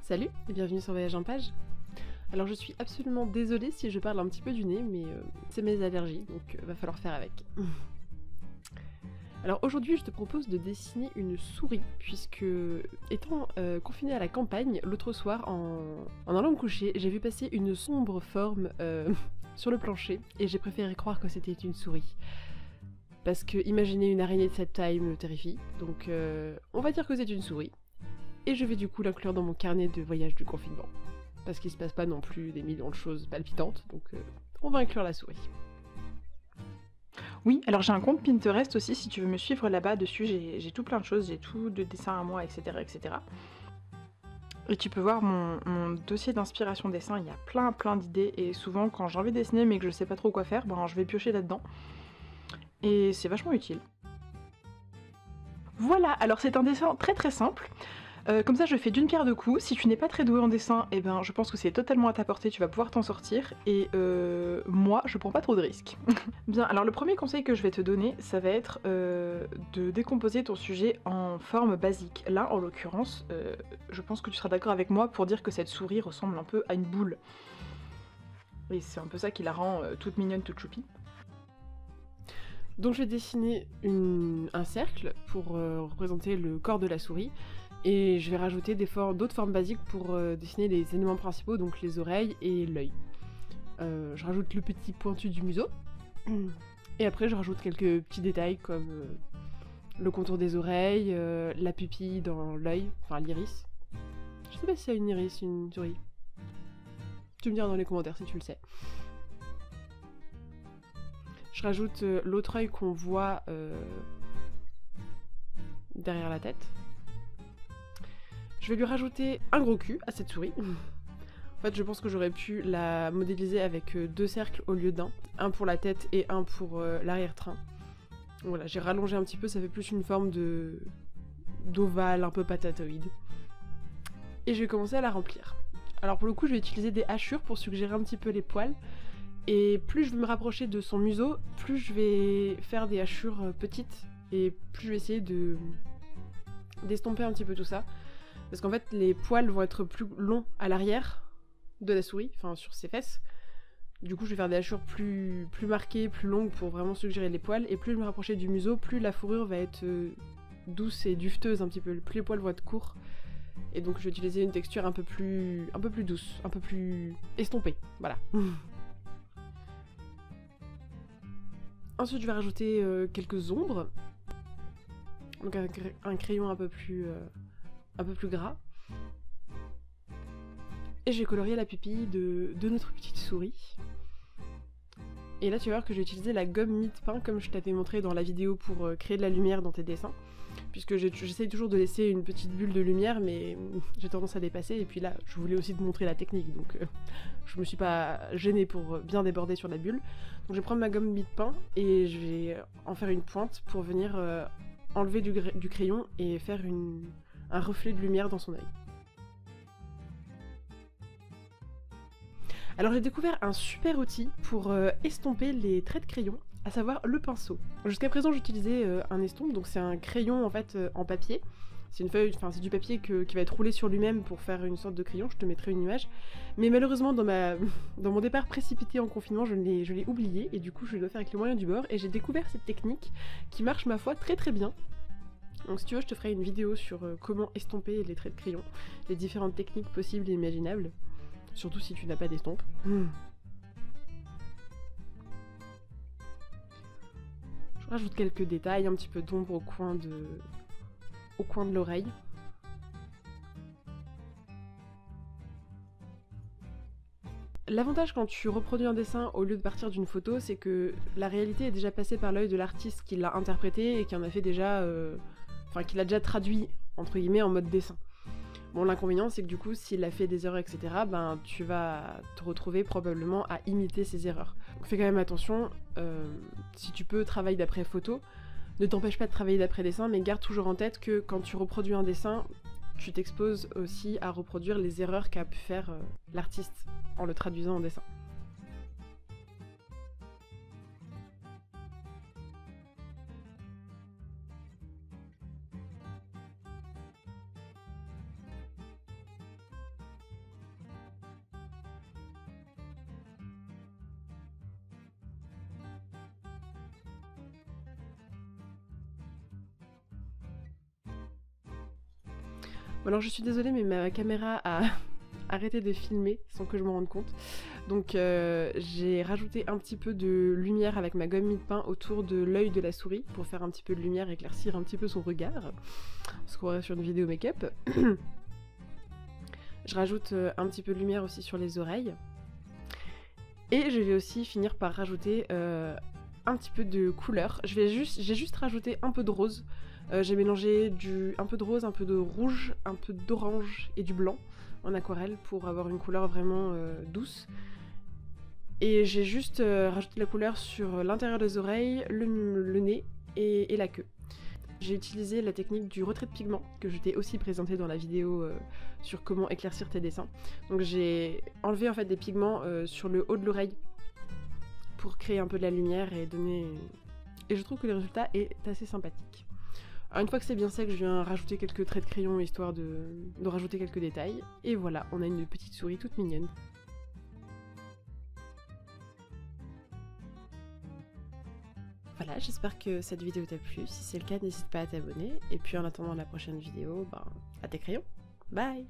Salut et bienvenue sur Voyage en Page. Alors je suis absolument désolée si je parle un petit peu du nez, mais c'est mes allergies, donc va falloir faire avec. Alors aujourd'hui je te propose de dessiner une souris, puisque étant confinée à la campagne, l'autre soir en allant me coucher, j'ai vu passer une sombre forme sur le plancher, et j'ai préféré croire que c'était une souris. Parce que imaginer une araignée de cette taille me terrifie, donc on va dire que c'est une souris. Et je vais du coup l'inclure dans mon carnet de voyage du confinement. Parce qu'il se passe pas non plus des millions de choses palpitantes, donc on va inclure la souris. Oui, alors j'ai un compte Pinterest aussi, si tu veux me suivre là-bas, dessus j'ai tout plein de choses, j'ai tout de dessins à moi, etc. etc. Et tu peux voir mon dossier d'inspiration dessin, il y a plein d'idées, et souvent quand j'ai envie de dessiner mais que je sais pas trop quoi faire, ben je vais piocher là-dedans. Et c'est vachement utile. Voilà, alors c'est un dessin très simple. Comme ça je fais d'une pierre deux coups. Si tu n'es pas très doué en dessin, eh ben je pense que c'est totalement à ta portée, tu vas pouvoir t'en sortir. Et moi, je prends pas trop de risques. Bien, alors le premier conseil que je vais te donner, ça va être de décomposer ton sujet en forme basique. Là, en l'occurrence, je pense que tu seras d'accord avec moi pour dire que cette souris ressemble un peu à une boule. Et c'est un peu ça qui la rend toute mignonne, toute choupie. Donc je vais dessiner un cercle pour représenter le corps de la souris. Et je vais rajouter d'autres formes basiques pour dessiner les éléments principaux, donc les oreilles et l'œil. Je rajoute le petit pointu du museau. Et après je rajoute quelques petits détails comme le contour des oreilles, la pupille dans l'œil, enfin l'iris. Je sais pas si c'est une iris, une souris. Tu me diras dans les commentaires si tu le sais. Je rajoute l'autre œil qu'on voit derrière la tête. Je vais lui rajouter un gros cul à cette souris. En fait, je pense que j'aurais pu la modéliser avec deux cercles au lieu d'un. Un pour la tête et un pour l'arrière-train. Voilà, j'ai rallongé un petit peu, ça fait plus une forme d'ovale un peu patatoïde. Et je vais commencer à la remplir. Alors pour le coup, je vais utiliser des hachures pour suggérer un petit peu les poils. Et plus je vais me rapprocher de son museau, plus je vais faire des hachures petites. Et plus je vais essayer d'estomper un petit peu tout ça. Parce qu'en fait, les poils vont être plus longs à l'arrière de la souris, enfin sur ses fesses. Du coup, je vais faire des hachures plus marquées, plus longues pour vraiment suggérer les poils. Et plus je me rapprochais du museau, plus la fourrure va être douce et dufteuse un petit peu. Plus les poils vont être courts. Et donc, je vais utiliser une texture un peu plus douce, un peu plus estompée. Voilà. Ensuite, je vais rajouter quelques ombres. Donc, un crayon un peu plus gras. Et je vais colorier la pupille de notre petite souris. Et là tu vas voir que j'ai utilisé la gomme mie-de-pain comme je t'avais montré dans la vidéo pour créer de la lumière dans tes dessins. Puisque j'essaye toujours de laisser une petite bulle de lumière, mais j'ai tendance à dépasser. Et puis là, je voulais aussi te montrer la technique, donc je me suis pas gênée pour bien déborder sur la bulle. Donc je vais prendre ma gomme mie-de-pain et je vais en faire une pointe pour venir enlever du crayon et faire un reflet de lumière dans son œil. Alors j'ai découvert un super outil pour estomper les traits de crayon, à savoir le pinceau. Jusqu'à présent j'utilisais un estompe, donc c'est un crayon en fait en papier. C'est une feuille, enfin c'est du papier qui va être roulé sur lui-même pour faire une sorte de crayon, je te mettrai une image. Mais malheureusement dans mon départ précipité en confinement, je l'ai oublié et du coup je dois faire avec les moyens du bord et j'ai découvert cette technique qui marche ma foi très bien. Donc si tu veux je te ferai une vidéo sur comment estomper les traits de crayon, les différentes techniques possibles et imaginables. Surtout si tu n'as pas d'estompe. Je rajoute quelques détails, un petit peu d'ombre au coin de l'oreille. L'avantage quand tu reproduis un dessin au lieu de partir d'une photo, c'est que la réalité est déjà passée par l'œil de l'artiste qui l'a interprété et qui en a fait déjà... Enfin, qui l'a déjà traduit, entre guillemets, en mode dessin. Bon, l'inconvénient, c'est que du coup, s'il a fait des erreurs, etc., ben, tu vas te retrouver probablement à imiter ses erreurs. Donc fais quand même attention, si tu peux, travaille d'après photo. Ne t'empêche pas de travailler d'après dessin, mais garde toujours en tête que quand tu reproduis un dessin, tu t'exposes aussi à reproduire les erreurs qu'a pu faire l'artiste en le traduisant en dessin. Bon, alors je suis désolée, mais ma caméra a arrêté de filmer sans que je m'en rende compte. Donc j'ai rajouté un petit peu de lumière avec ma gomme mie-de-pain autour de l'œil de la souris pour faire un petit peu de lumière, éclaircir un petit peu son regard. Parce qu'on est sur une vidéo make-up. Je rajoute un petit peu de lumière aussi sur les oreilles. Et je vais aussi finir par rajouter un petit peu de couleur. J'ai juste rajouté un peu de rose. J'ai mélangé un peu de rose, un peu de rouge, un peu d'orange et du blanc en aquarelle pour avoir une couleur vraiment douce. Et j'ai juste rajouté la couleur sur l'intérieur des oreilles, le nez et la queue. J'ai utilisé la technique du retrait de pigment que je t'ai aussi présenté dans la vidéo sur comment éclaircir tes dessins. Donc j'ai enlevé en fait des pigments sur le haut de l'oreille pour créer un peu de la lumière et donner... Et je trouve que le résultat est assez sympathique. Alors une fois que c'est bien sec, je viens rajouter quelques traits de crayon histoire de rajouter quelques détails. Et voilà, on a une petite souris toute mignonne. Voilà, j'espère que cette vidéo t'a plu. Si c'est le cas, n'hésite pas à t'abonner. Et puis en attendant la prochaine vidéo, à tes crayons. Bye!